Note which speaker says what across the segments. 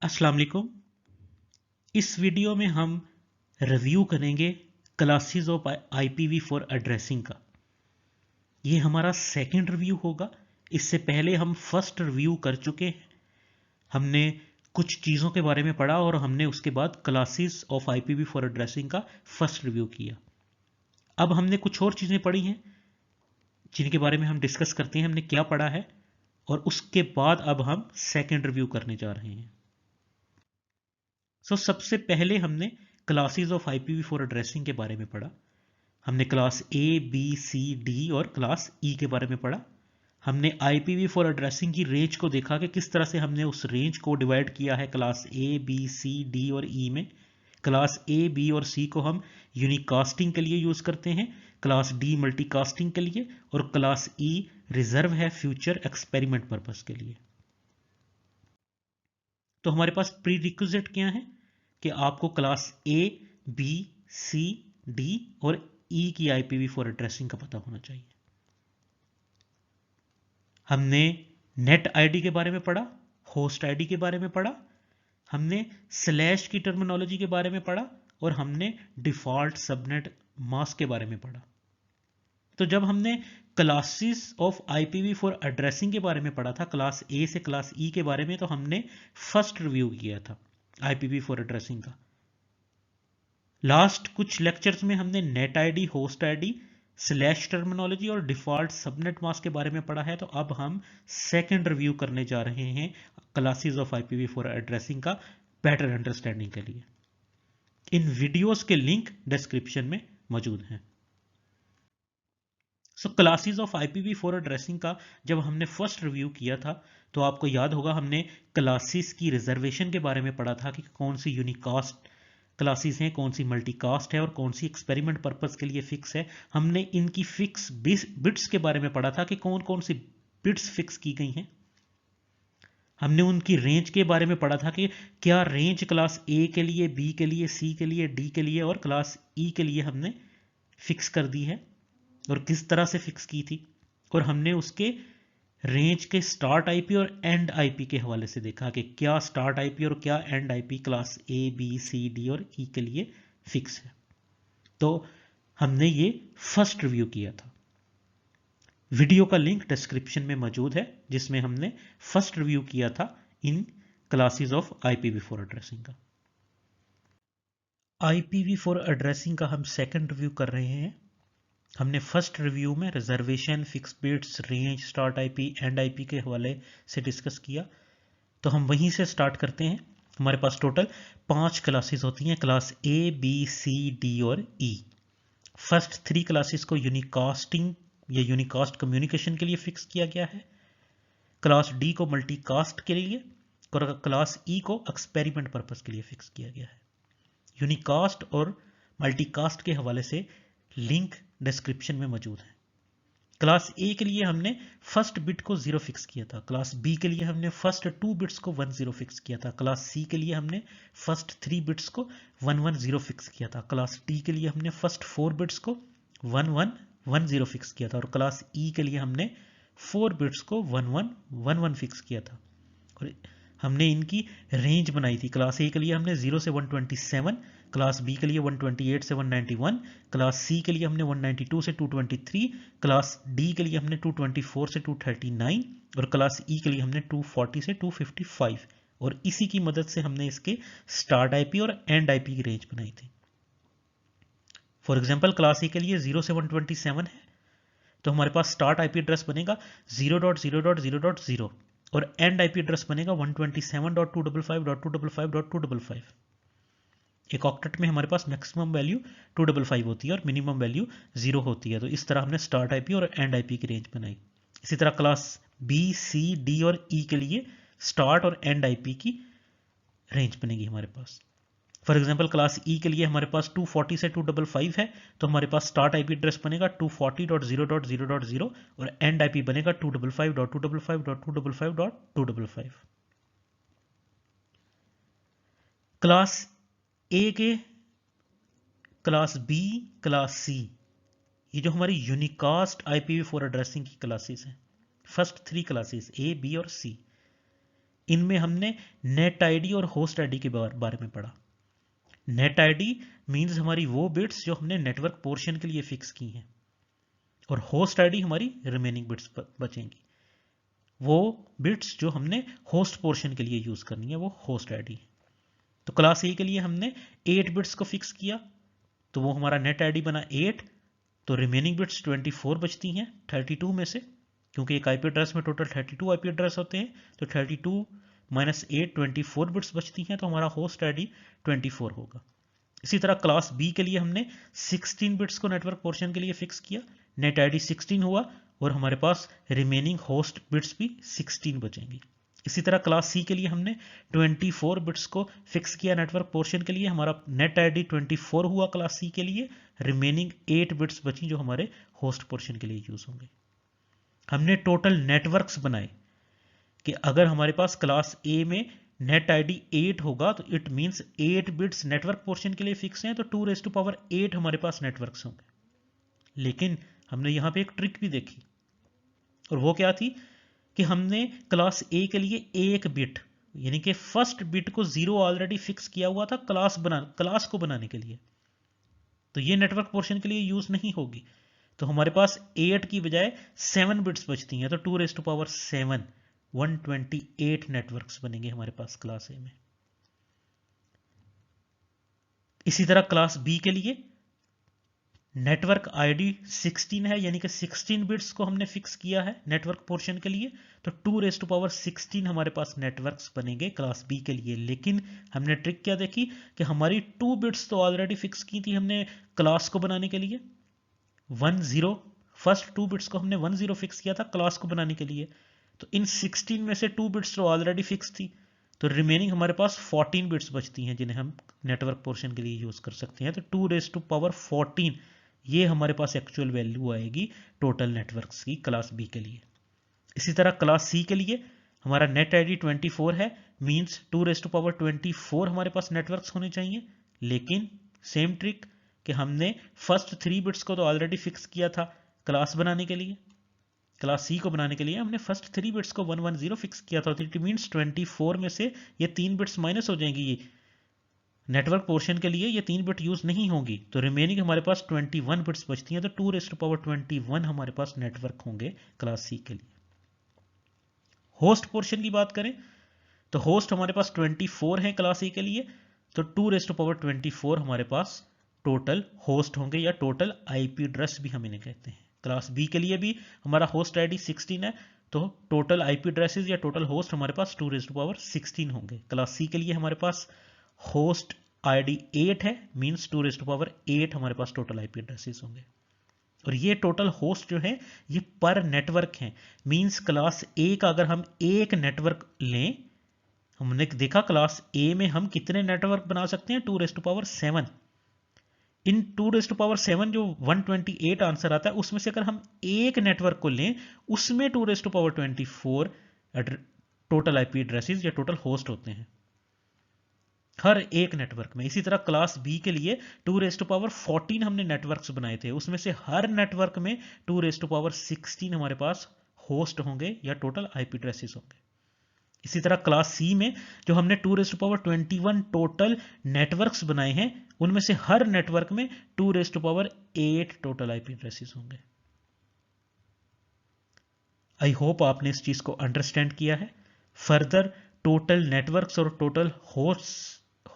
Speaker 1: अस्सलाम वालेकुम। इस वीडियो में हम रिव्यू करेंगे क्लासेस ऑफ IPv4 एड्रेसिंग का। ये हमारा सेकंड रिव्यू होगा। इससे पहले हम फर्स्ट रिव्यू कर चुके हैं। हमने कुछ चीज़ों के बारे में पढ़ा और हमने उसके बाद क्लासेस ऑफ IPv4 एड्रेसिंग का फर्स्ट रिव्यू किया। अब हमने कुछ और चीज़ें पढ़ी हैं जिनके बारे में हम डिस्कस करते हैं हमने क्या पढ़ा है, और उसके बाद अब हम सेकंड रिव्यू करने जा रहे हैं। सबसे पहले हमने क्लासेस ऑफ IPv4 एड्रेसिंग के बारे में पढ़ा। हमने class A, B, C, D और क्लास E के बारे में पढ़ा। हमने IPv4 एड्रेसिंग की रेंज को देखा कि किस तरह से हमने उस रेंज को डिवाइड किया है class A, B, C, D और E में। क्लास A, B और C को हम यूनिकास्टिंग के लिए यूज करते हैं, क्लास D मल्टीकास्टिंग के लिए, और क्लास E रिजर्व है फ्यूचर एक्सपेरिमेंट पर्पस के लिए। तो हमारे पास प्री रिक्विजिट क्या है कि आपको class A, B, C, D और E की IPv4 एड्रेसिंग का पता होना चाहिए। हमने नेट आईडी के बारे में पढ़ा, होस्ट आईडी के बारे में पढ़ा, हमने स्लैश की टर्मिनोलॉजी के बारे में पढ़ा, और हमने डिफॉल्ट सबनेट मास्क के बारे में पढ़ा। तो जब हमने क्लासेस ऑफ IPv4 एड्रेसिंग के बारे में पढ़ा था, क्लास A से क्लास E के बारे में, तो हमने फर्स्ट रिव्यू किया था IPv4 एड्रेसिंग का। लास्ट कुछ लेक्चर्स में हमने net ID, host ID, slash terminology और डिफॉल्ट सबनेट मास्क के बारे में पढ़ा है। तो अब हम सेकंड रिव्यू करने जा रहे हैं क्लासेस ऑफ IPv4 एड्रेसिंग का बेटर अंडरस्टैंडिंग के लिए। इन वीडियोस के लिंक डिस्क्रिप्शन में मौजूद हैं। क्लासेस ऑफ IPv4 एड्रेसिंग का जब हमने फर्स्ट रिव्यू किया था, तो आपको याद होगा हमने क्लासेस की रिजर्वेशन के बारे में पढ़ा था कि कौन सी यूनिकास्ट क्लासेस हैं, कौन सी मल्टीकास्ट है और कौन सी एक्सपेरिमेंट पर्पस के लिए फिक्स है। हमने इनकी फिक्स बिट्स के बारे में पढ़ा था कि कौन कौन सी बिट्स फिक्स की गई हैं। हमने उनकी रेंज के बारे में पढ़ा था कि क्या रेंज क्लास A के लिए, B के लिए, C के लिए, D के लिए और क्लास E के लिए हमने फिक्स कर दी है, और किस तरह से फिक्स की थी। और हमने उसके रेंज के स्टार्ट आईपी और एंड आईपी के हवाले से देखा कि क्या स्टार्ट आईपी और क्या and IP class A, B, C, D और E के लिए फिक्स है। तो हमने ये फर्स्ट रिव्यू किया था। वीडियो का लिंक डिस्क्रिप्शन में मौजूद है जिसमें हमने फर्स्ट रिव्यू किया था इन क्लासेस ऑफ IPv4 एड्रेसिंग का। IPv4 एड्रेसिंग का हम सेकंड रिव्यू कर रहे हैं। हमने फर्स्ट रिव्यू में reservation, fix bits, range, start IP, and IP के हवाले से डिस्कस किया। तो हम वहीं से स्टार्ट करते हैं। हमारे पास टोटल 5 क्लासेस होती हैं, class A, B, C, D और E। फर्स्ट 3 क्लासेस को यूनिकास्टिंग या यूनिकास्ट कम्युनिकेशन के लिए फिक्स किया गया है, क्लास D को मल्टीकास्ट के लिए, और क्लास E को एक्सपेरिमेंट पर्पस के लिए फिक्स किया गया है। यूनिकास्ट और मल्टीकास्ट के हवाले से लिंक डिस्क्रिप्शन में मौजूद है। क्लास A के लिए हमने फर्स्ट बिट को 0 फिक्स किया था, क्लास B के लिए हमने फर्स्ट 2 बिट्स को 1 0 फिक्स किया था, क्लास C के लिए हमने फर्स्ट 3 बिट्स को 1 1 0 फिक्स किया था, क्लास D के लिए हमने फर्स्ट 4 बिट्स को 1 1 1 0 फिक्स किया था, और क्लास E के लिए हमने 4 बिट्स को 1 1 1 1 फिक्स किया था। और हमने इनकी रेंज बनाई थी। क्लास A के लिए हमने 0 से 127, क्लास B के लिए 128 से 191, क्लास C के लिए हमने 192 से 223, क्लास D के लिए हमने 224 से 239 और क्लास E के लिए हमने 240 से 255। और इसी की मदद से हमने इसके स्टार्ट आईपी और एंड आईपी की रेंज बनाई थी। फॉर एग्जांपल क्लास A के लिए 0 से 127 है, तो हमारे पास स्टार्ट आईपी एड्रेस बनेगा 0.0.0.0 और एंड आईपी एड्रेस बनेगा 127.255.255.255। एक ऑक्टेट में हमारे पास मैक्सिमम वैल्यू 255 होती है और मिनिमम वैल्यू 0 होती है। तो इस तरह हमने स्टार्ट आईपी और एंड आईपी की रेंज बनाई। इसी तरह क्लास B, C, D और E के लिए स्टार्ट और एंड आईपी की रेंज बनेगी हमारे पास। फॉर एग्जांपल क्लास E के लिए हमारे पास 240 से 255 है, तो हमारे पास स्टार्ट आईपी एड्रेस बनेगा 240.0.0.0 और एंड आईपी बनेगा 255.255.255.255। क्लास A के, क्लास B, क्लास C, ये जो हमारी यूनिकास्ट IPv4 एड्रेसिंग की क्लासेस हैं, फर्स्ट 3 क्लासेस A, B और C, इनमें हमने नेट आईडी और होस्ट आईडी के बारे में पढ़ा। नेट आईडी मींस हमारी वो बिट्स जो हमने नेटवर्क पोर्शन के लिए फिक्स की हैं, और होस्ट आईडी हमारी रिमेनिंग बिट्स बचेंगी, वो बिट्स जो हमने होस्ट पोर्शन के लिए यूज करनी है, वो होस्ट आईडी। तो क्लास ए के लिए हमने 8 बिट्स को फिक्स किया, तो वो हमारा नेट आईडी बना 8, तो रिमेनिंग बिट्स 24 बचती हैं 32 में से, क्योंकि एक आईपी एड्रेस में टोटल 32 आईपी एड्रेस होते हैं, तो 32 माइनस 8 24 बिट्स बचती हैं, तो हमारा होस्ट आईडी 24 होगा। इसी तरह क्लास बी के लिए हमने 16 बिट्स को नेटवर्क पोर्शन के लिए फिक्स किया, नेट आईडी 16 हुआ, और हमारे पास रिमेनिंग होस्ट बिट्स भी 16 बचेंगी। इसी तरह क्लास सी के लिए हमने 24 बिट्स को फिक्स किया नेटवर्क पोर्शन के लिए, हमारा नेट आईडी 24 हुआ क्लास सी के लिए, रिमेनिंग 8 बिट्स बची जो हमारे होस्ट पोर्शन के लिए यूज होंगे। हमने टोटल नेटवर्क्स बनाए कि अगर हमारे पास क्लास ए में नेट आईडी 8 होगा तो it means 8 bits network portion के लिए फिक्स हैं, तो 2⁸ हमारे पास नेटवर्क्स होंगे। लेकिन हमने यहां पे एक ट्रिक भी देखी, और वो क्या थी कि हमने क्लास ए के लिए एक बिट, यानी कि फर्स्ट बिट को 0 ऑलरेडी फिक्स किया हुआ था क्लास को बनाने के लिए, तो ये नेटवर्क पोर्शन के लिए यूज नहीं होगी। तो हमारे पास 8 की बजाय 7 बिट्स बचती हैं, तो 2⁸ 128 नेटवर्क्स बनेंगे हमारे पास क्लास ए में। इसी तरह क्लास बी के लिए नेटवर्क आईडी 16 है, यानी कि 16 बिट्स को हमने फिक्स किया है नेटवर्क पोर्शन के लिए, तो 2⁸16 हमारे पास नेटवर्क्स बनेंगे क्लास बी के लिए। लेकिन हमने ट्रिक क्या देखी कि हमारी 2 बिट्स तो ऑलरेडी फिक्स की थी हमने क्लास को बनाने के लिए, 10, फर्स्ट 2 बिट्स को हमने 10 फिक्स किया था क्लास को बनाने के लिए, तो इन 16 में से 2 बिट्स तो ऑलरेडी फिक्स थी, तो रिमेनिंग हमारे पास 14 बिट्स बचती हैं जिन्हें हम नेटवर्क पोर्शन के लिए यूज कर सकते हैं। तो 2⁴14 ये हमारे पास एक्चुअल वैल्यू आएगी टोटल नेटवर्क्स की क्लास बी के लिए। इसी तरह क्लास सी के लिए हमारा नेट आईडी 24 है, मींस 2⁴24 हमारे पास नेटवर्क्स होने चाहिए। लेकिन सेम ट्रिक कि हमने फर्स्ट 3 बिट्स को तो ऑलरेडी फिक्स किया था क्लास बनाने के लिए, क्लास सी को बनाने के लिए हमने फर्स्ट 3 बिट्स को 110 फिक्स किया था, तो इट मींस 24 में से ये 3 बिट्स माइनस हो जाएंगी, ये नेटवर्क पोर्शन के लिए ये 3 बिट यूज नहीं होंगी, तो रिमेनिंग हमारे पास 21 बिट्स बचती हैं, तो 2⁻21 हमारे पास नेटवर्क होंगे क्लास सी के लिए। होस्ट पोर्शन की बात करें तो होस्ट हमारे पास 24 है क्लास ए के लिए, तो 2⁻24 हमारे पास टोटल होस्ट होंगे, या टोटल आईपी एड्रेस भी हम इन्हें कहते हैं। क्लास बी के लिए भी हमारा होस्ट आईडी 16 है, तो टोटल आईपी एड्रेसेस या टोटल होस्ट हमारे पास 2⁻16 होंगे। क्लास सी के लिए हमारे पास होस्ट आईडी 8 है, मींस 2⁻8 हमारे पास टोटल आईपी एड्रेसेस होंगे। और ये टोटल होस्ट जो है ये पर नेटवर्क है, मींस क्लास ए का अगर हम एक नेटवर्क लें, हमने देखा क्लास ए में हम कितने नेटवर्क बना सकते हैं 2⁻7। इन 2⁻7 जो 128 आंसर आता है उसमें से अगर हम एक नेटवर्क को लें उसमें 2⁻24 टोटल आईपी एड्रेसेस या टोटल होस्ट होते हैं हर एक नेटवर्क में। इसी तरह क्लास बी के लिए 2⁻14 हमने नेटवर्क्स बनाए थे, उसमें से हर नेटवर्क में 2⁻16 हमारे पास होस्ट होंगे या टोटल आईपी एड्रेसेस होंगे। इसी तरह क्लास सी में जो हमने 2⁻21 टोटल नेटवर्क्स बनाए हैं उनमें से हर नेटवर्क में 2⁻8 टोटल आईपी एड्रेसेस होंगे। आई होप आपने इस चीज को अंडरस्टैंड किया है। फर्दर टोटल नेटवर्क्स और टोटल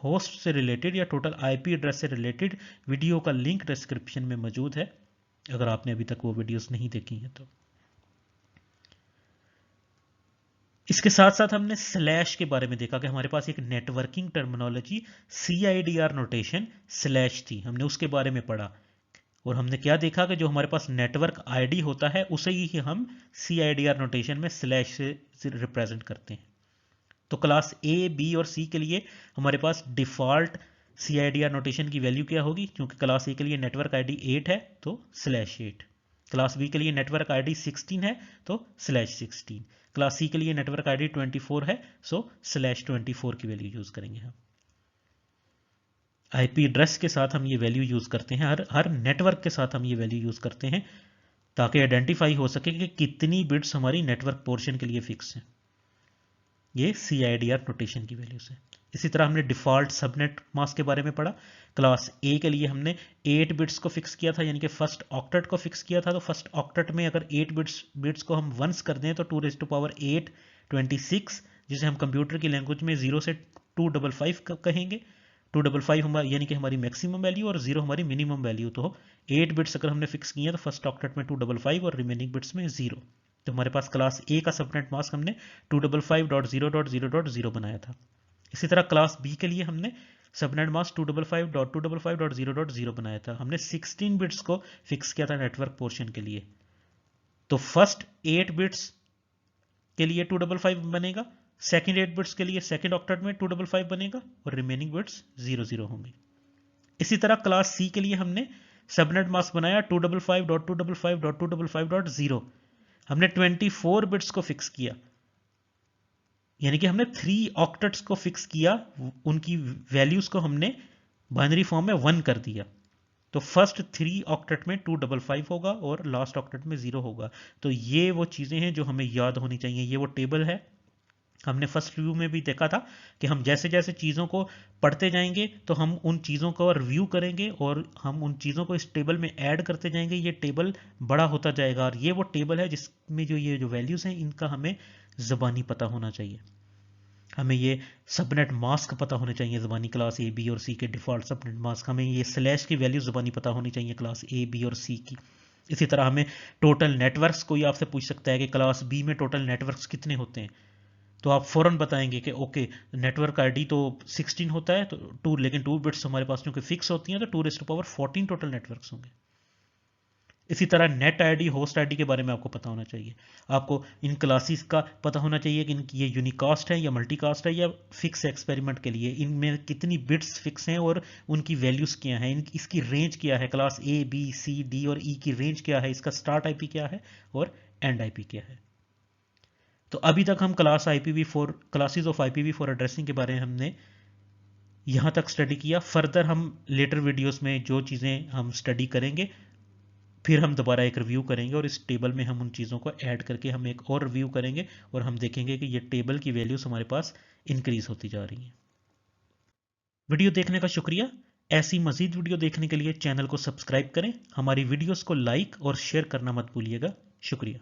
Speaker 1: होस्ट से रिलेटेड या टोटल आईपी एड्रेस से रिलेटेड वीडियो का लिंक डिस्क्रिप्शन में मौजूद है, अगर आपने अभी तक वो वीडियोस नहीं देखी हैं तो। इसके साथ साथ हमने स्लैश के बारे में देखा कि हमारे पास एक networking terminology CIDR notation slash थी, हमने उसके बारे में पढ़ा। और हमने क्या देखा कि जो हमारे पास नेटवर्क आईडी होता है उसे ही हम CIDR नोटेशन में स्लैश से रिप्रेजेंट करते हैं। तो क्लास ए, बी और सी के लिए हमारे पास डिफॉल्ट CIDR नोटेशन की वैल्यू क्या होगी, क्योंकि क्लास ए के लिए नेटवर्क आईडी 8 है तो /8, क्लास बी के लिए नेटवर्क आईडी 16 है तो /16, क्लास सी के लिए नेटवर्क आईडी 24 है सो /24 की वैल्यू यूज करेंगे हम। आईपी एड्रेस के साथ हम ये वैल्यू यूज करते हैं, हर नेटवर्क के साथ हम ये वैल्यू यूज करते हैं ताकि आइडेंटिफाई हो सके कि कितनी बिट्स हमारी नेटवर्क पोर्शन के लिए फिक्स हैं। ये CIDR नोटेशन की वैल्यूज है। इसी तरह हमने डिफॉल्ट सबनेट मास्क के बारे में पढ़ा। क्लास A के लिए हमने 8 बिट्स को फिक्स किया था, यानी कि फर्स्ट ऑक्टेट को फिक्स किया था। तो फर्स्ट ऑक्टेट में अगर 8 बिट्स को हम वंस कर दें तो 2⁸8 26, जिसे हम कंप्यूटर की लैंग्वेज में 0 से 255 कहेंगे। 255 हमारी यानी कि हमारी मैक्सिमम वैल्यू और 0 हमारी मिनिमम वैल्यू। तो 8 बिट्स अगर हमने फिक्स किए तो फर्स्ट ऑक्टेट में 255 और रिमेनिंग बिट्स में 0। तो हमारे पास क्लास A का सबनेट मास्क हमने 255.0.0.0 बनाया था। इसी तरह क्लास B के लिए हमने सबनेट मास्क 255.255.0.0 बनाया था। हमने 16 बिट्स को फिक्स किया था नेटवर्क पोर्शन के लिए। तो फर्स्ट 8 बिट्स के लिए 255 बनेगा, सेकंड 8 बिट्स के लिए सेकंड ऑक्टेट में 255 बनेगा और रिमेनिंग बिट्स 00 होंगे। इसी तरह क्लास C के लिए हमने सबनेट मास्क बनाया 255.255.255.0। हमने 24 बिट्स को फिक्स किया, यानी कि हमने 3 ऑक्टेट्स को फिक्स किया, उनकी वैल्यूज को हमने बाइनरी फॉर्म में 1 कर दिया। तो फर्स्ट 3 ऑक्टेट में 255 होगा और लास्ट ऑक्टेट में 0 होगा। तो ये वो चीजें हैं जो हमें याद होनी चाहिए। ये वो टेबल है, हमने फर्स्ट रिव्यू में भी देखा था कि हम जैसे जैसे चीज़ों को पढ़ते जाएंगे तो हम उन चीज़ों को रिव्यू करेंगे और हम उन चीज़ों को इस टेबल में ऐड करते जाएंगे। ये टेबल बड़ा होता जाएगा और ये वो टेबल है जिसमें ये जो वैल्यूज़ हैं इनका हमें ज़बानी पता होना चाहिए। हमें ये सबनेट मास्क पता होने चाहिए ज़बानी, क्लास A B और C के डिफ़ॉल्ट सबनेट मास्क। हमें ये स्लैश की वैल्यू ज़बानी पता होनी चाहिए क्लास A B और C की। इसी तरह हमें टोटल नेटवर्क्स, कोई आपसे पूछ सकता है कि क्लास B में टोटल नेटवर्क्स कितने होते हैं, तो आप फौरन बताएंगे कि ओके नेटवर्क आईडी तो 16 होता है, तो 2, लेकिन 2 बिट्स हमारे पास क्योंकि फिक्स होती हैं तो 2⁴14 टोटल नेटवर्क्स होंगे। इसी तरह नेट आईडी, होस्ट आईडी के बारे में आपको पता होना चाहिए। आपको इन क्लासेस का पता होना चाहिए कि ये यूनिकास्ट है या मल्टीकास्ट है या फिक्स एक्सपेरिमेंट के लिए इनमें कितनी बिट्स फिक्स हैं और उनकी वैल्यूज क्या हैं, इसकी रेंज क्या है, class A B C D और E की रेंज क्या है, इसका स्टार्ट IP क्या है और एंड IP क्या है। तो अभी तक हम क्लासेस ऑफ IPv4 एड्रेसिंग के बारे में हमने यहाँ तक स्टडी किया। फर्दर हम लेटर वीडियोस में जो चीज़ें हम स्टडी करेंगे फिर हम दोबारा एक रिव्यू करेंगे और इस टेबल में हम उन चीज़ों को ऐड करके हम एक और रिव्यू करेंगे और हम देखेंगे कि ये टेबल की वैल्यूज हमारे पास इंक्रीज होती जा रही हैं। वीडियो देखने का शुक्रिया। ऐसी मजीद वीडियो देखने के लिए चैनल को सब्सक्राइब करें, हमारी वीडियोस को लाइक और शेयर करना मत भूलिएगा। शुक्रिया।